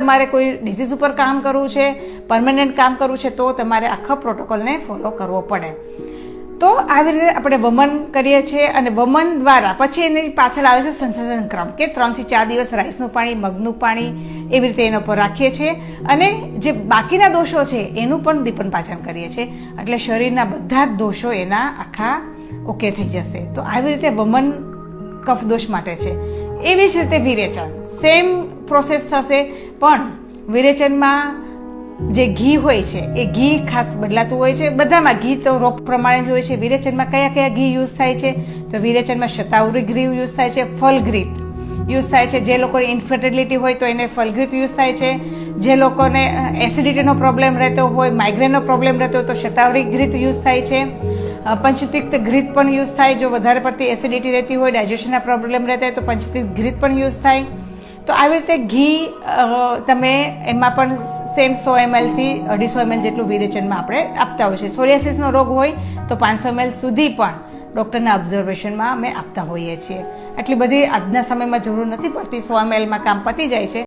તમારે કોઈ ડિઝીઝ ઉપર કામ કરવું છે, પરમેનન્ટ કામ કરવું છે, તો તમારે આખા પ્રોટોકોલને ફોલો કરવો પડે. તો આવી રીતે આપણે વમન કરીએ છીએ અને વમન દ્વારા પછી એની પાછળ આવે છે સંશોધન ક્રમ કે 3 થી 4 દિવસ રાઈસનું પાણી, મગનું પાણી એવી રીતે એના પર રાખીએ છીએ અને જે બાકીના દોષો છે એનું પણ દીપન પાચન કરીએ છીએ એટલે શરીરના બધા જ દોષો એના આખા ઓકે થઈ જશે. તો આવી રીતે વમન કફ દોષ માટે છે. એવી જ રીતે વિરેચન સેમ પ્રોસેસ થશે, પણ વિરેચનમાં જે ઘી હોય છે એ ઘી ખાસ બદલાતું હોય છે. બધામાં ઘી તો રોગ પ્રમાણે જ હોય છે. વિરેચનમાં કયા કયા ઘી યુઝ થાય છે? તો વિરેચનમાં શતાવરી ઘી યુઝ થાય છે, ફલઘૃત યુઝ થાય છે. જે લોકોને ઇન્ફર્ટિલિટી હોય તો એને ફલઘૃત યુઝ થાય છે. જે લોકોને એસિડિટીનો પ્રોબ્લેમ રહેતો હોય, માઇગ્રેનનો પ્રોબ્લેમ રહેતો હોય તો શતાવરી ઘૃત યુઝ થાય છે. પંચતિક્ત ઘૃત પણ યુઝ થાય. જો વધારે પડતી એસિડિટી રહેતી હોય, ડાયજેશનના પ્રોબ્લેમ રહેતા હોય તો પંચતિક્ત ઘૃત પણ યુઝ થાય. તો આવી રીતે ઘી તમે એમાં પણ સેમ 100 ml થી 250 ml જેટલું વિરેચનમાં આપણે આપતા હોઈએ છીએ. સોરિયાસિસનો રોગ હોય તો 500 ml સુધી પણ ડૉક્ટરના ઓબ્ઝર્વેશનમાં અમે આપતા હોઈએ છીએ. આટલી બધી આજના સમયમાં જરૂર નથી પડતી. 100 ml માં કામ પતી જાય છે.